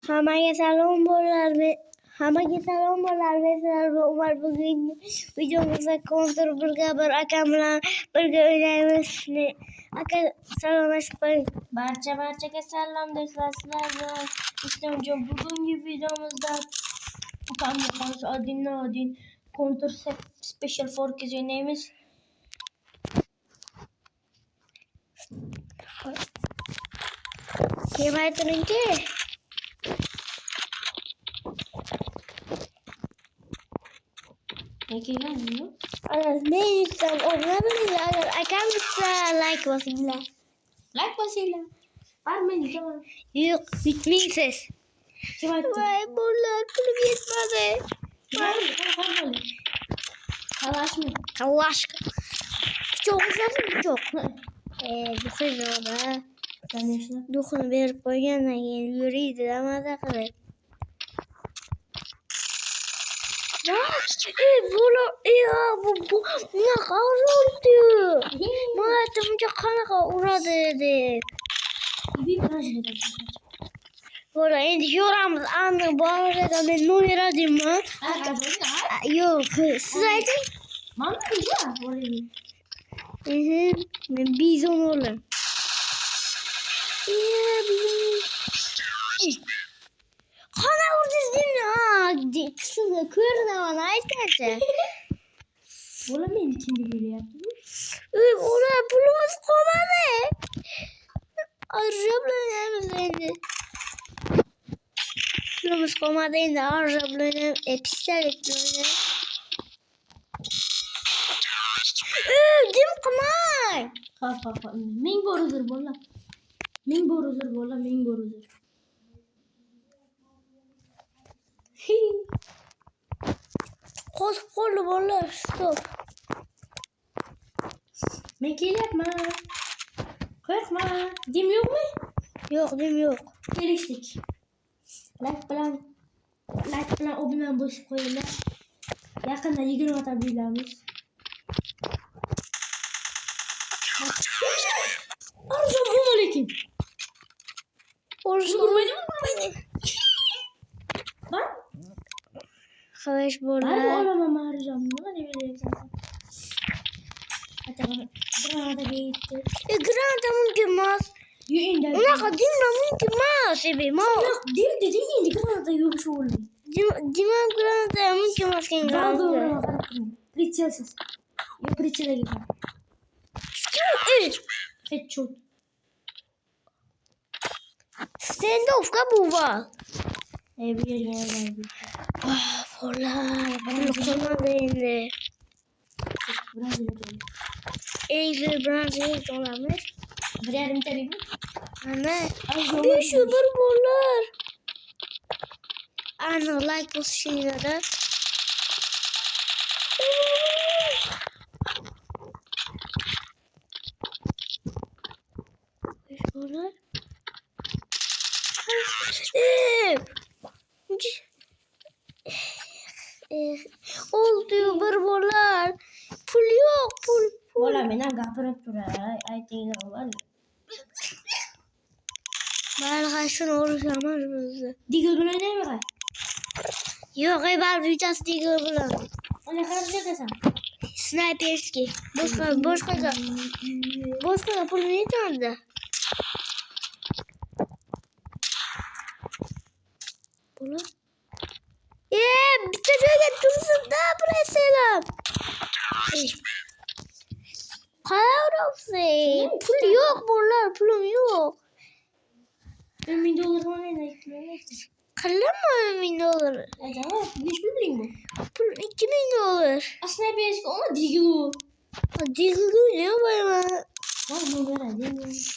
Hammaga salom bo'lardi. Hammaga salom bo'lardi. Sizlar va Umar bugun videomizda Counter 1 akam bilan birga o'ynaymiz. Aka salomlashib qo'ying. Barchaga salom do'stlar. Sizlar bilan Islomjon bugungi videomizda ukamga qarshi odin Counter Special Forces o'ynaymiz. Kim aytdinki? Ne kelgan? Ne istem oynayabilir. Agar akam bitsa like bosinglar. Like basinglar. Barmeni tamam. Yo'q, bitmaysiz. Kim aytdi? Voy bunlar pulum yetmadi. Kalashmi? Kalash. Çok uzasın çok. Duxun ona. Конечно. Duxun berib qo'ygandan keyin yuriydi maza qilib. Bu bunaqa urdi. Mana timga qanaqa uradi deb. Bo'la endi ko'ramiz. Aniq borida men nomer adimmi? Yo'q, siz ayting. Mana nima bo'ladi? Men bizon o'g'lim. Qana urdingiz? Sizni ko'rdim ana aytgancha. Bo'la men kimga beryapti? Ura pulimiz qolmadi. Arjablanamiz endi. Pulimiz qolmadi endi arjablanam. Pistolet bilan. Dim qilmay. Ha. Ming bor uzr bo'la. Ming bor uzr. Qosib qoldi bolalar, stop. Men kelyapman. Qo'rqma. Dim yo'qmi? Yo'q, dim yo'q. Kelishdik. Like bilan obuna bosib qo'yinglar. Yaqinda 20 ta bilamiz. Arzon bo'lma lekin. Urmaydi. Bak. Xavash Ben bolalar. olaman Marjon. Nima deb o'ylayapsan? Ataman. Granada gitti. Granada mumkin emas. Endi. Unaqa dimma mumkin emas, ebemo. Dim deding endi Granada yo'q shu o'rni. Dimma granada mumkin emas ekan. Valdo'ga qarab turing. Pritselsiz. Yo pritselaga git. Headshot. Standoffga bu var. Bu yerga geldi. Bolalar, pul qolmadi endi. Endi Braziliya olamiz. Bir yarim tabii. Ana, şu bir bolalar. Ana like bosishinglarda. Bolalar. Oldu bir bolalar. Pul yok, pul. Bola menam gapirib turay. Aytinglar olar. Balga shuni urishamiz bizni. Digil bilan nima? Yo'q, bar bittasi digil bilan. Ona qarab ketasan. Snayperskiy. Boshqa pul yetadi. Bula. Bitta joyga tursin-da, preselam. Qarabsın. Pul yo'q bolalar, pulim yo'q. $1000 mana endi. Qilma $1000. Ajaba, 5000 bu. Pul $2000. Aslında bir eski ama digil o. Digil ne var? Var mı böyle digil?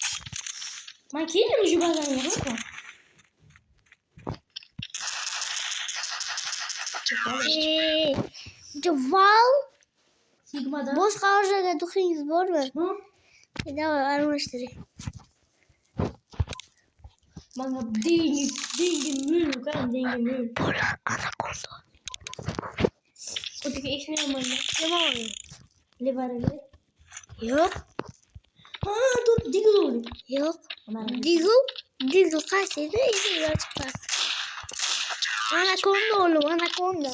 Ben kelim şu bazen yapma. Val. Sigma'da. Boş qarşıga tuxingiz bormi? Ha? Davay almashtiring. Bana dengi mül kan dengi mül. Bular anakonda. Öteki iş ne yapmalı? Ne var? Levareli. Yo'q. Ha dur digil oluyor. Yo'q. Digil kaç edi? Chiqdi. Anakonda oğlum anakonda.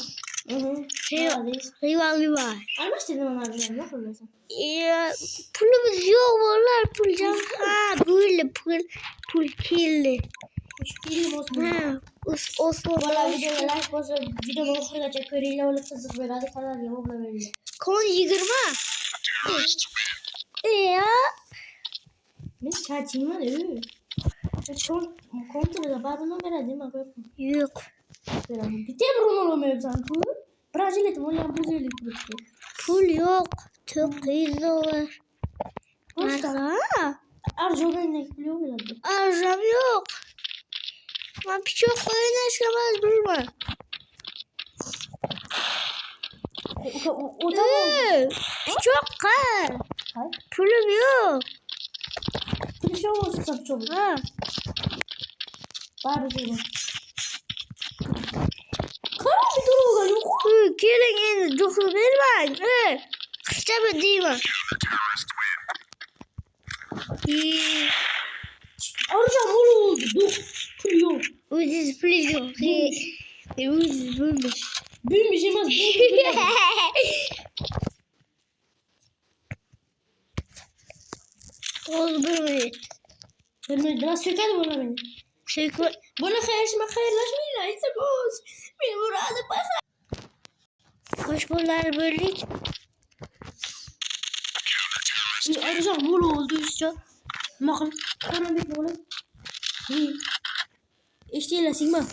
Rival var. Almış dedim ona abi. Ne kılıyorsun? Ya pulumuz yok vallahi pul can. Ha böyle pul kirli. Değilim Osman. Ha Osman. Valla videoya like basıp videomu okuyacak köreyle olup sızık böyle hadi kadar ya obla böyle. Kon 20. Ya. Ne çarçın var ya. Kontrol da babamın verdi mi? Yok. Bir de Bruno olmuyor sen bu. Brezilya mı ya Brezilya mı? Pul yok. Çok $100. Başka? Arjo'dan ne biliyor musun? Arjam yok. Ben çok oyun aşkamaz durma. O da mı? Çok kar. Hayır. Pulum yok. Bir şey olmasın sen çabuk. Ha. Var bir şey var. Karan bir durum yok. Gelin yine dokuz bir ben. Kısa bir değil mi? Arjam öyle oldu. Dur. Pul yok. Ucuz pul yok. Ucuz bulmuş. Büyümüş yemez. Oldu bulmuş. Ben biraz sökelim ona beni. Şöyle Bana hayırlaşmayla ise boz. Beni burada basa. hoş bunlar böyle. Arjam öyle oldu işte. Bakın. Karan bir böyle. İşte öyle sigma.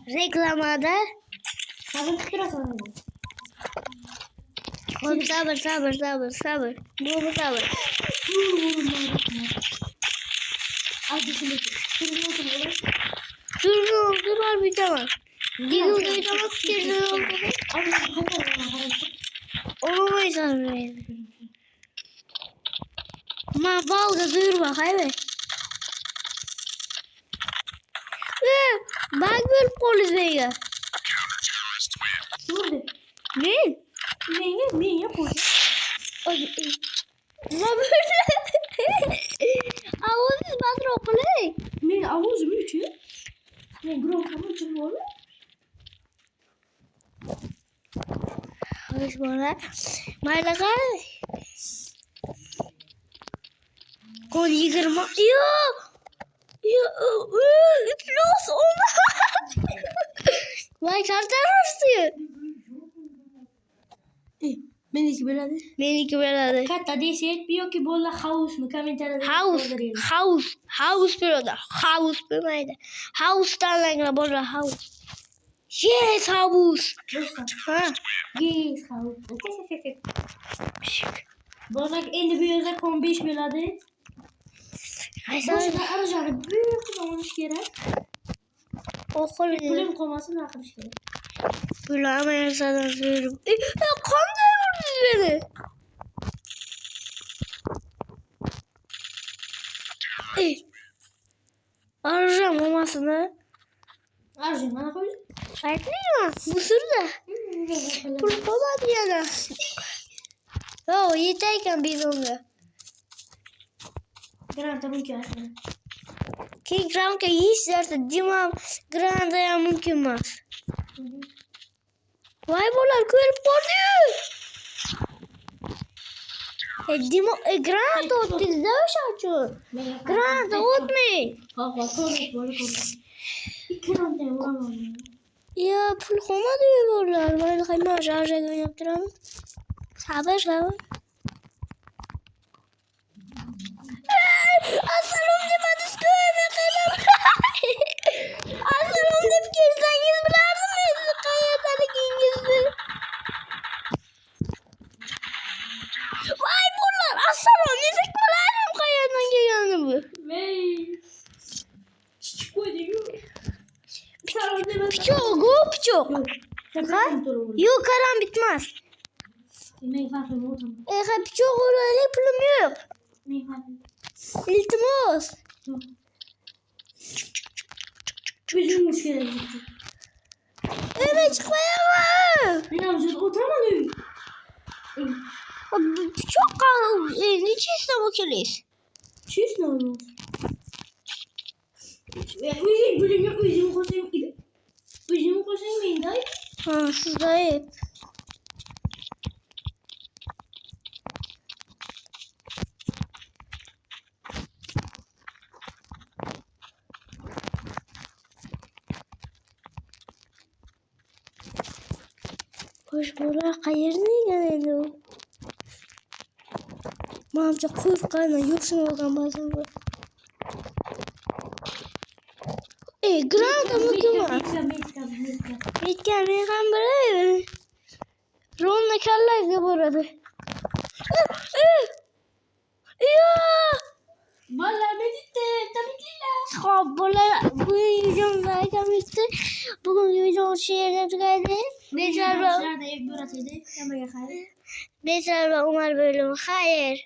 Reklamada. Sabır biraz sonra. Sabır. Bu sabır. Hadi şimdi. Dur var bir tane. Diggle tamam kesin. Olamayız abi. Ma balga dur bak evet. Bak bir polis beyga. Ne? Ne yapıyor? Sabır. Avuz batro play. Ne avuz mu içiyor? Ne gro kamu çıkıyor? Hoş bana. Malaka. Kon 20. Üflüyoruz ona. Vay kartarırsın. Melike birader. Melike beraber. Katta diyse etmiyor ki bolla havuz mu? House burada. House böyleydi. House'tan rengi burada house. Yes house. Ha. Yes havuz. Bolla en büyüğü de 15 birader. Boşuna arayacağını büyük olmuş yere. Okul. Kulüm komasını akmış yere. Böyle ama yasadan söylüyorum. Kan da vurdu beni. Arayacağım olmasını. Arayacağım bana koy. Farklıyım. Mısır da. Kurtulmadı yana. Yo yeterken biz onu. Granta mümkün. Ki granka hiç derse dimam grandaya mümkün mü? Vay bolar kuyrup konuyor. Granta o dizde şarjı. Granta otmi. Bak konuş böyle konuş. Granta vuramam. Ya pul koma diyor bolar. Böyle kayma şarjı yaptıramam. Sabır. Aslanım demedi söyleme kalam. Aslanım dem girsen bıraktın mı? Kayatları gingildi. Vay bunlar aslanım nefek bıraktım kayattan geldi bu. Vey. Çiçik koydu. Piçok. Ha? Yok karan bitmez. Ne farkı mı oğlum? Piçok öyle pulum yok. Ne farkı? İltimos. Bizim müşkere. Evet çıkmayamam. Ne yapacağız? Oturamadım. Çok niçin İstanbul keliyiz? Çiz ne olur? Üzüm bölüm yok. Üzüm koysayım gibi. Üzüm koysayım beyin dayı. Ha şuradayım. Hoş buralar kayırını geldi. Mamca kuyruk kayna yoksun olgan bazen bu. Granada mı ki var? Mitken bir kan böyle. Ronla kallayız ya burada. Ya! Vallahi ben de tabii ki de. Bu videom zaten bitti. Bugün videom şehirde geldi. Beşer Dışarıda ev burasıydı. Hemen yakarız. ve Umar bölümü. Hayır.